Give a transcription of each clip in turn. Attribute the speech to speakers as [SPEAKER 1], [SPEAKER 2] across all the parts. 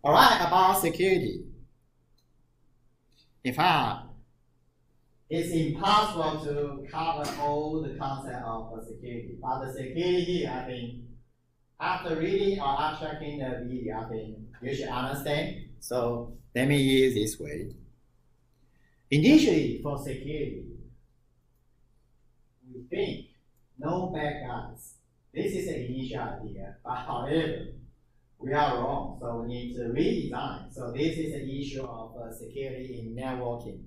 [SPEAKER 1] All right, about security. In fact, it's impossible to cover all the concept of security. But the security, I think, after reading or abstracting the video, I think you should understand. So let me use this way. Initially, for security, we think no bad guys. This is the initial idea, but however, we are wrong, so we need to redesign. So this is the issue of security in networking.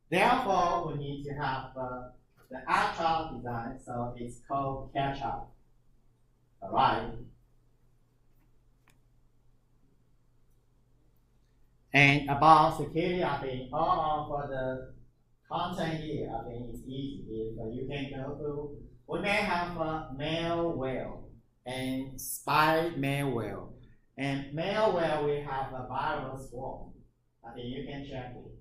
[SPEAKER 1] Therefore, we need to have the actual design, so it's called catch-up. All right. And about security, I think all of the content here, I think it's easy. If you can go through, we may have malware and spy malware. And malware, we have a virus form. I think you can check it.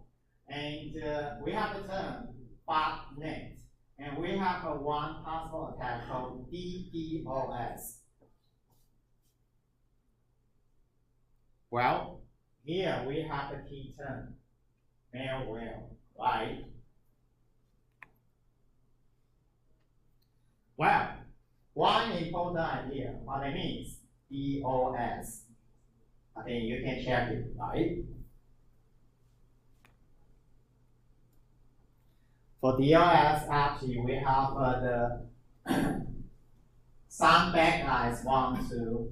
[SPEAKER 1] And we have the term botnet. And we have one possible attack called DDoS. Well, here we have the key term, malware, right? Well, one important idea, what it means, DOS. I think you can check it, right? For DOS, actually, we have some bad guys want to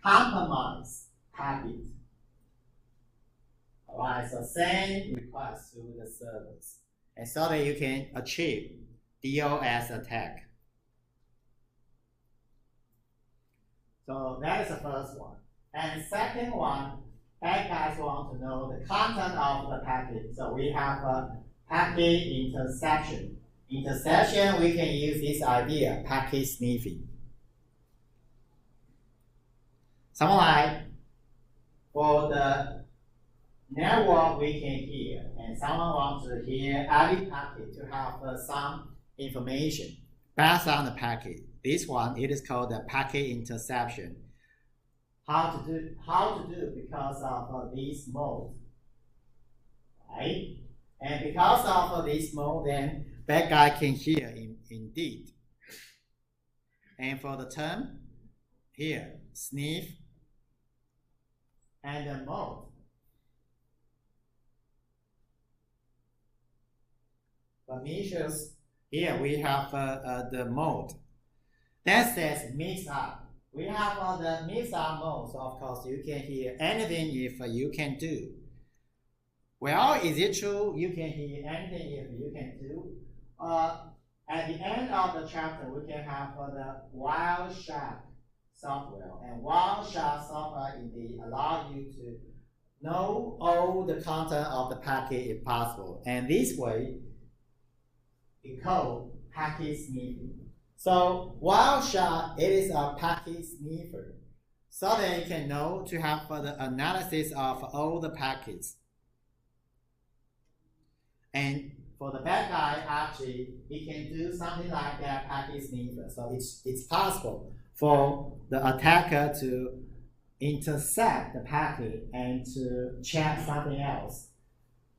[SPEAKER 1] compromise packet. Alright, so send requests to the servers, and so that you can achieve DOS attack. So that is the first one. And second one, bad guys want to know the content of the packet. So we have a packet interception. Interception, we can use this idea, packet sniffing. Something like for the network we can hear, and someone wants to hear every packet to have some information based on the packet. This one, it is called the packet interception. How to do because of this mode, right? And because of this mode, then bad guy can hear indeed. And for the term here, sniff and the mode. Permissions, here we have the mode. That says mix up. We have the mix up mode, so of course you can hear anything if you can do. Well, is it true you can hear anything if you can do? At the end of the chapter, we can have the Wireshark software. And Wireshark software indeed allows you to know all the content of the packet if possible. And this way, it's called packet sniffing. So Wireshark, it is a packet sniffer, so that you can know to have the analysis of all the packets. And for the bad guy, actually, he can do something like that packet sniffer. So it's possible for the attacker to intercept the packet and to check something else.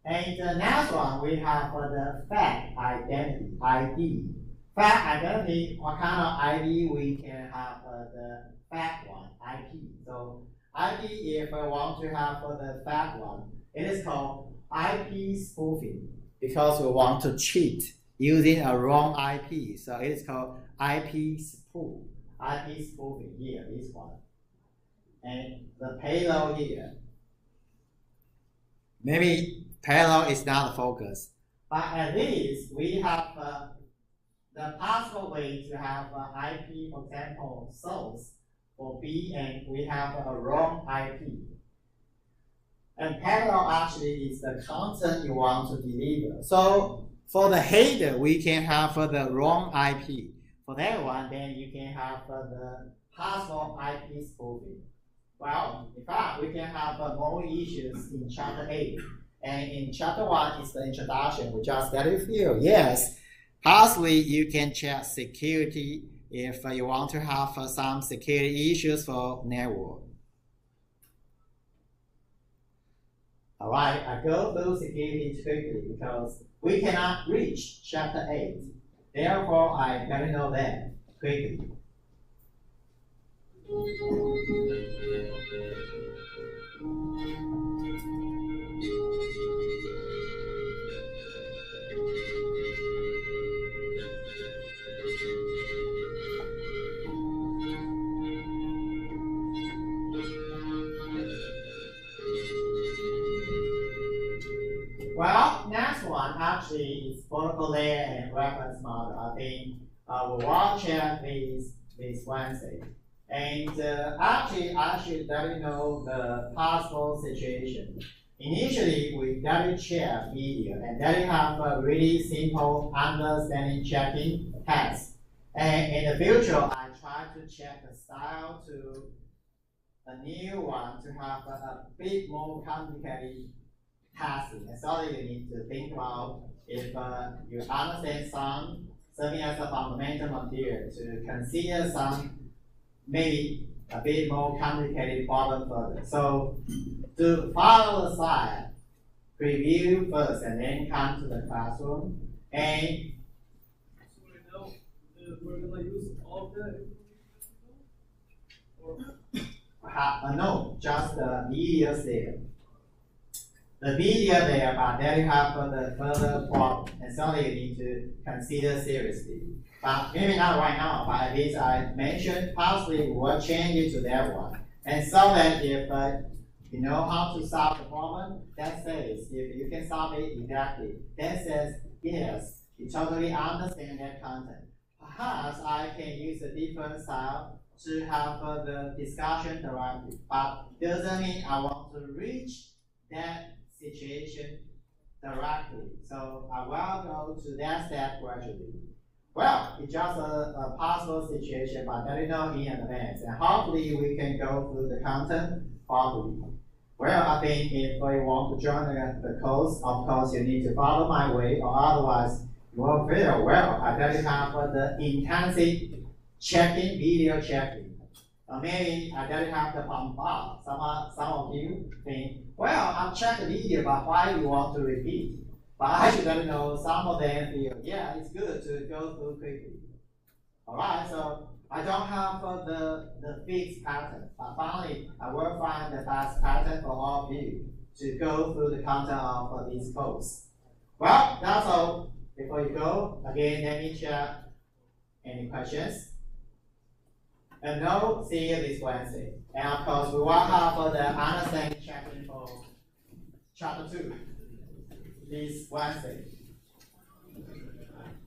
[SPEAKER 1] And the next one, we have the fact identity, ID. Fact identity, what kind of ID we can have the fact one, IP. So IP, if I want to have the fact one, it is called IP spoofing, because we want to cheat using a wrong IP. So it is called IP spoof, IP spoofing here, this one. And the payload here. Maybe payload is not the focus, but at least we have the possible way to have IP, for example, source for B, and we have a wrong IP. And payload actually is the content you want to deliver. So for the header, we can have the wrong IP. For that one, then you can have the possible IP spoofing. Well, in fact, we can have more issues in chapter 8. And in chapter 1 is the introduction. We just let you feel, yes, possibly you can check security if you want to have some security issues for network. Alright, I go through security quickly because we cannot reach chapter 8. Therefore, I gotta know that quickly. Well, next one actually is protocol layer and reference model. I think we will check this Wednesday. And actually, I should let you know the possible situation. Initially, we double check video and then have a really simple understanding checking test. And in the future, I try to check the style to a new one to have a bit more complicated testing. And so you need to think about if you understand some serving as a fundamental material to consider some maybe a bit more complicated problem further. So to follow the slide, preview first and then come to the classroom. And
[SPEAKER 2] so now we're going to use all the or
[SPEAKER 1] no, just the videos there. The video there, but then you have the further problem, and so you need to consider seriously. But maybe not right now, but at least I mentioned possibly we will change it to that one. And so that if you know how to solve the problem, that says if you can solve it exactly, that says yes, you totally understand that content. Perhaps I can use a different style to have the discussion directly, but doesn't mean I want to reach that situation directly. So I will go to that step gradually. Well, it's just a possible situation, but let you know in advance. And hopefully we can go through the content properly. Well, I think if you want to join the course, of course you need to follow my way, or otherwise you will fail. Well, I tell you have the intensive checking, video checking. Maybe I tell you have the bombard. Some of you think, well, I've checked the video, but why you want to repeat? But I should let you know some of them feel, yeah, it's good to go through quickly. Alright, so I don't have the fixed pattern, but finally I will find the best pattern for all of you to go through the content of this course. Well, that's all. Before you go, again, let me check any questions. And no, see you this Wednesday. And of course, we will have the understanding checking for chapter 2 this Wednesday.